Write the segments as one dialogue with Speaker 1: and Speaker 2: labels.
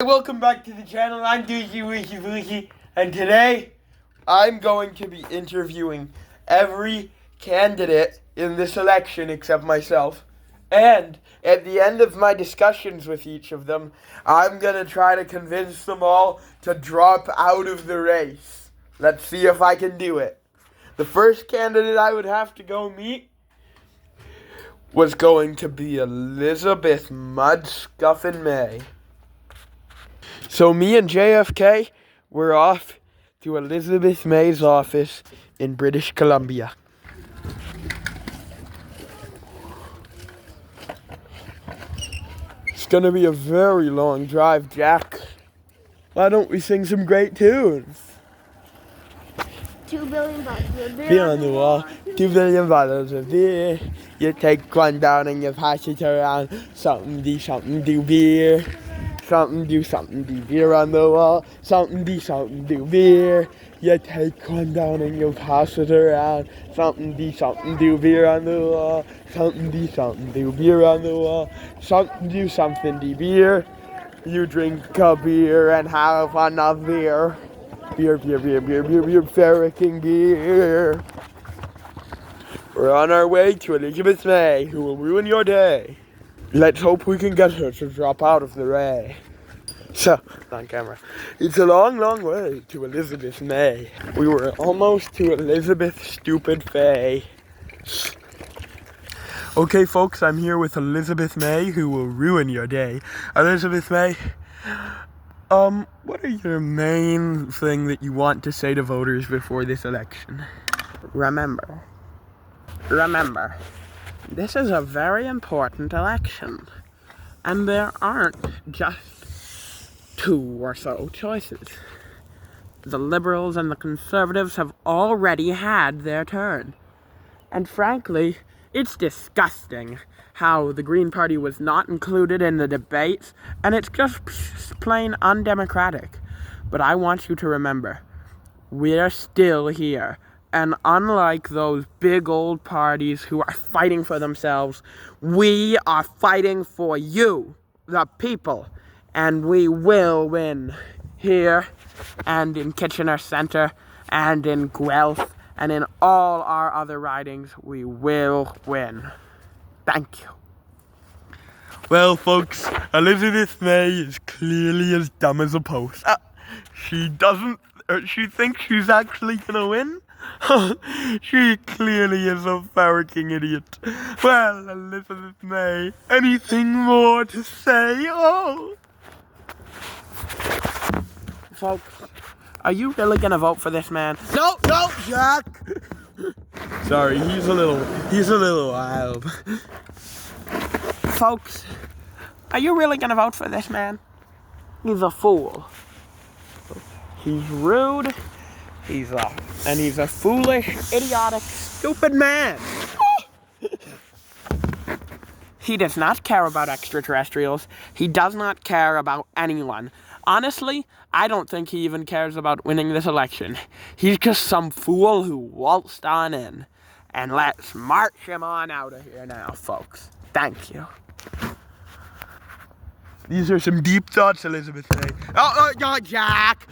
Speaker 1: Welcome back to the channel. I'm Dookie Wookie Wookie, and today I'm going to be interviewing every candidate in this election except myself. And at the end of my discussions with each of them, I'm going to try to convince them all to drop out of the race. Let's see if I can do it. The first candidate I would have to go meet was going to be Elizabeth Mudscuffin May. So me and JFK were off to Elizabeth May's office in British Columbia. It's gonna be a very long drive, Jack. Why don't we sing some great tunes?
Speaker 2: $2 billion of
Speaker 1: Beer on the wall, $2 billion of beer. You take one down and you pass it around. Something do beer. Something do beer on the wall. Something do beer. You take one down and you pass it around. Something do beer on the wall. Something do beer on the wall. Something do beer. You drink a beer and have enough beer. Beer, Farricking beer. We're on our way to Elizabeth May, who will ruin your day. Let's hope we can get her to drop out of the race. So, on camera. It's a long, long way to Elizabeth May. We were almost to Elizabeth Stupid Faye. Okay, folks, I'm here with Elizabeth May, who will ruin your day. Elizabeth May, what are your main thing that you want to say to voters before this election?
Speaker 3: Remember, this is a very important election, and there aren't just two or so choices. The Liberals and the Conservatives have already had their turn. And frankly, it's disgusting how the Green Party was not included in the debates, and it's just plain undemocratic. But I want you to remember, we're still here. And unlike those big old parties who are fighting for themselves, we are fighting for you, the people. And we will win here and in Kitchener Centre and in Guelph and in all our other ridings. We will win. Thank you.
Speaker 1: Well, folks, Elizabeth May is clearly as dumb as a post. She thinks she's actually gonna win? She clearly is a farricking idiot. Well, Elizabeth May, anything more to say? Oh!
Speaker 3: Folks, are you really gonna vote for this man?
Speaker 1: No, Jack! Sorry, he's a little wild.
Speaker 3: Folks, are you really gonna vote for this man? He's a fool. He's rude. He's a foolish, idiotic, stupid man. He does not care about extraterrestrials. He does not care about anyone. Honestly, I don't think he even cares about winning this election. He's just some fool who waltzed on in. And let's march him on out of here now, folks. Thank you.
Speaker 1: These are some deep thoughts, Elizabeth May. Oh, Jack!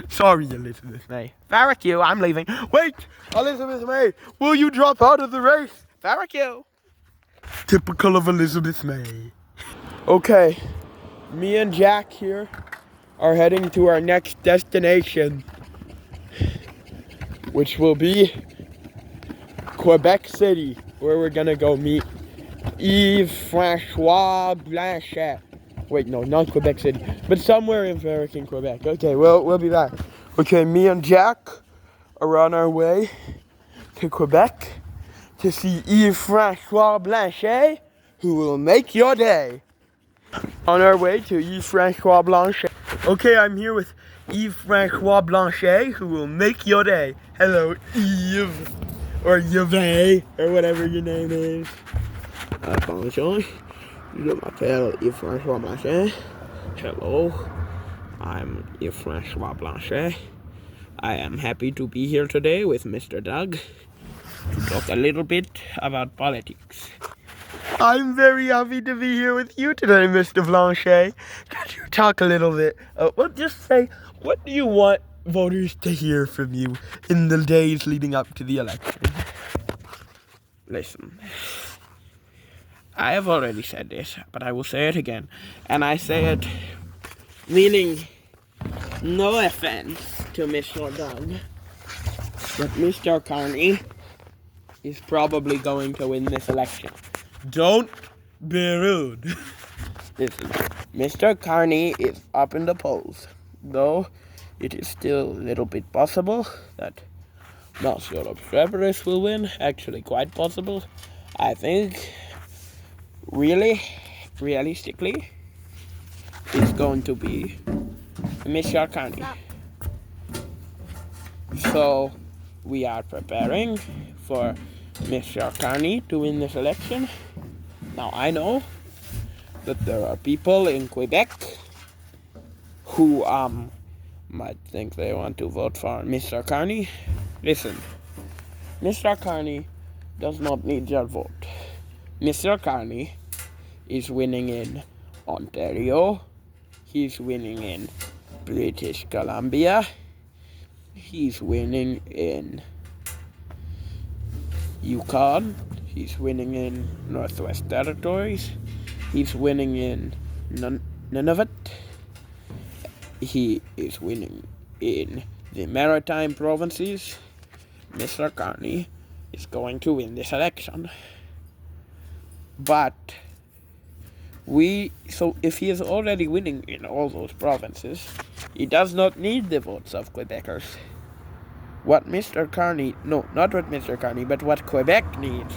Speaker 1: Sorry, Elizabeth May.
Speaker 3: Farrick you, I'm leaving.
Speaker 1: Wait! Elizabeth May, will you drop out of the race?
Speaker 3: Farrick you.
Speaker 1: Typical of Elizabeth May. Okay, me and Jack here are heading to our next destination, which will be Quebec City, where we're gonna go meet Yves-Francois Blanchet. Wait, no, not Quebec City, but somewhere in Farricking, Quebec. Okay, well, we'll be back. Okay, me and Jack are on our way to Quebec to see Yves-Francois Blanchet, who will make your day. On our way to Yves-Francois Blanchet. Okay, I'm here with Yves-Francois Blanchet, who will make your day. Hello, Yves, or Yves, or whatever your name is.
Speaker 3: Bonjour, je m'appelle Yves-Francois Blanchet. Hello, I'm Yves-Francois Blanchet. I am happy to be here today with Mr. Doug to talk a little bit about politics.
Speaker 1: I'm very happy to be here with you today, Mr. Blanchet. Could you talk a little bit? Just say, what do you want voters to hear from you in the days leading up to the election?
Speaker 3: Listen, I have already said this, but I will say it again. And I say it meaning no offense to Mr. Dunn, but Mr. Carney is probably going to win this election.
Speaker 1: Don't be rude.
Speaker 3: Listen, Mr. Carney is up in the polls, though it is still a little bit possible that Monsieur Obstreperous will win. Actually, quite possible. I think, realistically, it's going to be Mr. Carney. So, we are preparing for Mr. Carney to win this election. Now, I know that there are people in Quebec who might think they want to vote for Mr. Carney. Listen, Mr. Carney does not need your vote. Mr. Carney is winning in Ontario. He's winning in British Columbia. He's winning in Yukon. He's winning in Northwest Territories. He's winning in Nunavut. He is winning in the Maritime Provinces. Mr. Carney is going to win this election. But if he is already winning in all those provinces, he does not need the votes of Quebecers. What Mr. Carney, no, not what Mr. Carney, but what Quebec needs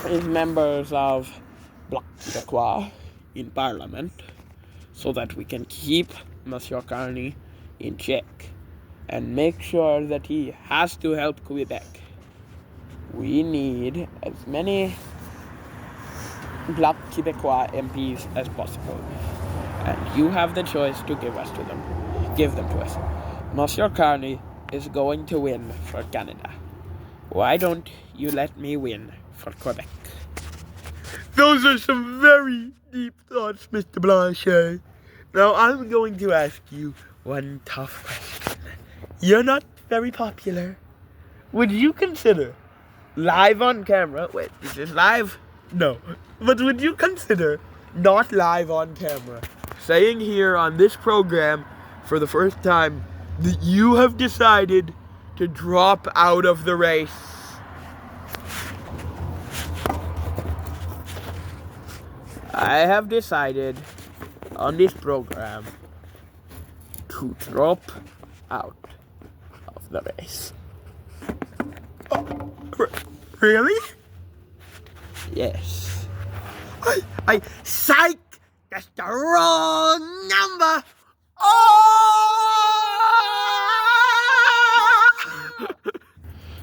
Speaker 3: is members of Bloc Québécois in Parliament so that we can keep Monsieur Carney in check and make sure that he has to help Quebec. We need as many Bloc Québécois MPs as possible, and you have the choice to give them to us. Monsieur Carney is going to win for Canada. Why don't you let me win for Quebec?
Speaker 1: Those are some very deep thoughts, Mr. Blanchet. Now I'm going to ask you one tough question. You're not very popular. Would you consider live on camera? Wait, is this live? No. But would you consider not live on camera saying here on this program for the first time that you have decided to drop out of the race?
Speaker 3: I have decided on this program to drop out of the race.
Speaker 1: Really?
Speaker 3: Yes.
Speaker 1: Psych! That's the wrong number! Oh!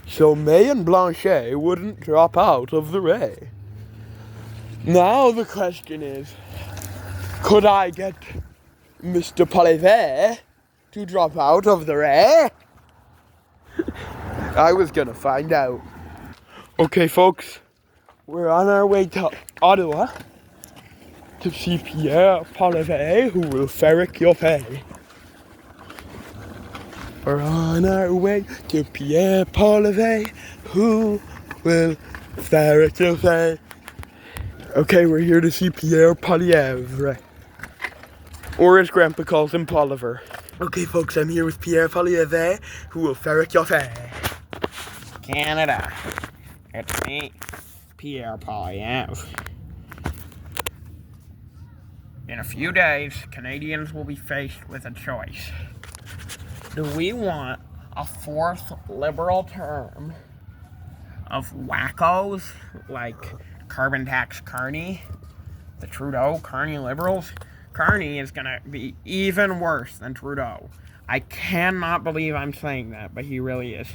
Speaker 1: So May and Blanchet wouldn't drop out of the race. Now the question is, could I get Mr. Polivet to drop out of the race? I was gonna find out. Okay, folks, we're on our way to Ottawa to see Pierre Polivet, who will ferret your pay. We're on our way to Pierre Polivet, who will ferret your pay. Okay, we're here to see Pierre Poilievre. Or as Grandpa calls him, Poliver. Okay, folks, I'm here with Pierre Poilievre, who will ferret your pay.
Speaker 3: Canada. It's me, Pierre Poilievre. In a few days, Canadians will be faced with a choice. Do we want a fourth Liberal term of wackos like carbon tax Carney, the Trudeau Carney Liberals? Carney is gonna be even worse than Trudeau. I cannot believe I'm saying that, but he really is.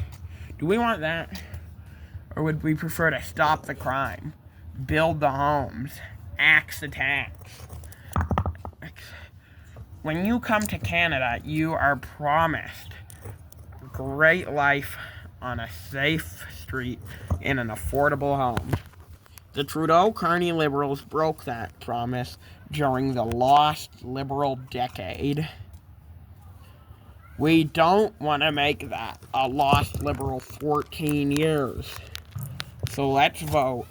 Speaker 3: Do we want that? Or would we prefer to stop the crime, build the homes, axe the tax? When you come to Canada, you are promised a great life on a safe street in an affordable home. The Trudeau-Carney Liberals broke that promise during the lost Liberal decade. We don't want to make that a lost Liberal 14 years. So let's vote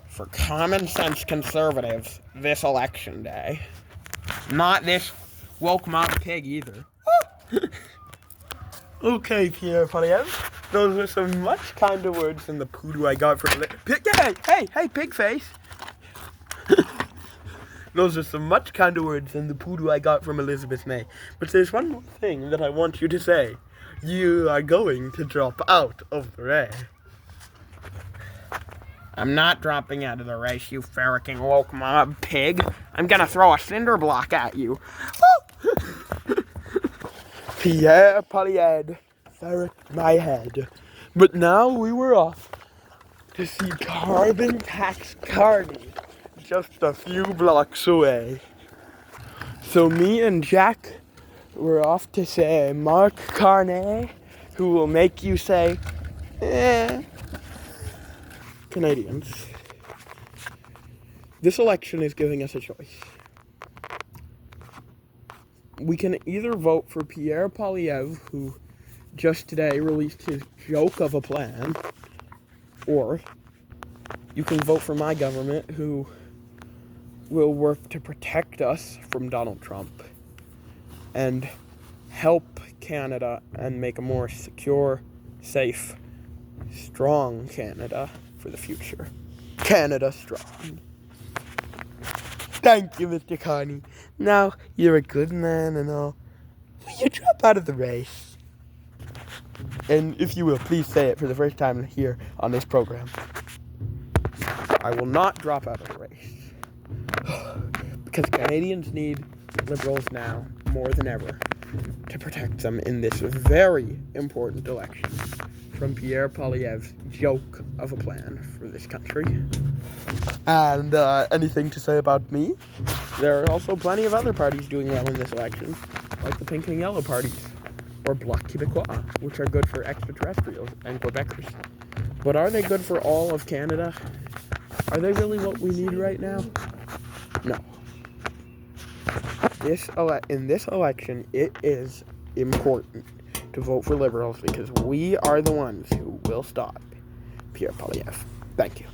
Speaker 3: for common sense conservatives this election day. Not this woke mob pig either.
Speaker 1: Okay, Pierre Poilievre. Those are some much kinder words than the poodoo I got from hey, pig face. Those are some much kinder words than the poodoo I got from Elizabeth May. But there's one more thing that I want you to say. You are going to drop out of the race.
Speaker 3: I'm not dropping out of the race, you ferricking woke mob pig. I'm gonna throw a cinder block at you.
Speaker 1: Pierre Poilievre, ferret my head. But now we were off to see Carbon Tax Carney, just a few blocks away. So me and Jack were off to say Mark Carney, who will make you say, Canadians. This election is giving us a choice. We can either vote for Pierre Poilievre, who just today released his joke of a plan, or you can vote for my government, who will work to protect us from Donald Trump and help Canada and make a more secure, safe, strong Canada for the future. Canada strong. Thank you, Mr. Carney. Now, you're a good man and all. Will you drop out of the race? And if you will, please say it for the first time here on this program. I will not drop out of the race. Because Canadians need Liberals now, more than ever, to protect them in this very important election from Pierre Poilievre's joke of a plan for this country. And anything to say about me? There are also plenty of other parties doing well in this election, like the Pink and Yellow parties, or Bloc Québécois, which are good for extraterrestrials and Quebecers. But are they good for all of Canada? Are they really what we need right now? No. In this election, it is important to vote for Liberals because we are the ones who will stop Pierre Poilievre. Thank you.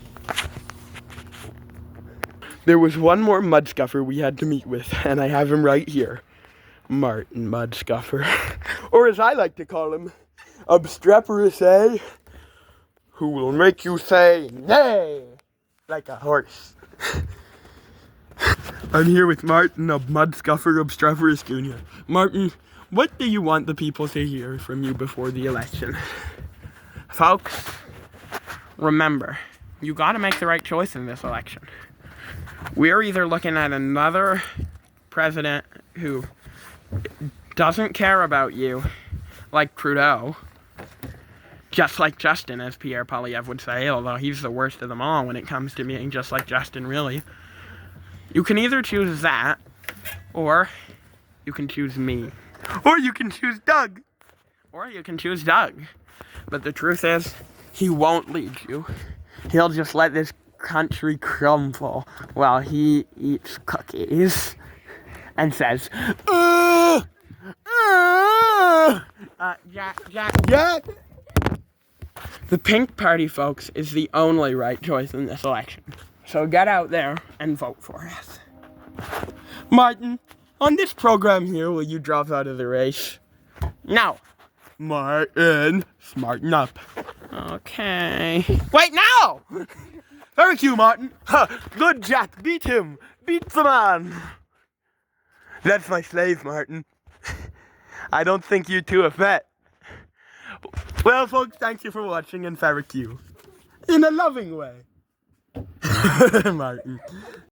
Speaker 1: There was one more mudscuffer we had to meet with, and I have him right here. Martin Mudscuffer. Or as I like to call him, obstreperous, who will make you say, nay, like a horse. I'm here with Martin of Mudscuffer Obstreperous Jr. Martin, what do you want the people to hear from you before the election?
Speaker 3: Folks, remember, you gotta make the right choice in this election. We're either looking at another president who doesn't care about you, like Trudeau, just like Justin, as Pierre Poilievre would say, although he's the worst of them all when it comes to being just like Justin, really. You can either choose that, or you can choose me.
Speaker 1: Or you can choose Doug.
Speaker 3: Or you can choose Doug. But the truth is, he won't lead you. He'll just let this country crumble while he eats cookies and says, Jack. The Pink Party, folks, is the only right choice in this election. So get out there and vote for us.
Speaker 1: Martin, on this program here, will you drop out of the race?
Speaker 3: No.
Speaker 1: Martin, smarten up.
Speaker 3: Okay. Wait, no!
Speaker 1: Thank you, Martin. Ha, good, Jack. Beat him. Beat the man. That's my slave, Martin. I don't think you two have met. Well, folks, thank you for watching, and thank you. In a loving way. Martin.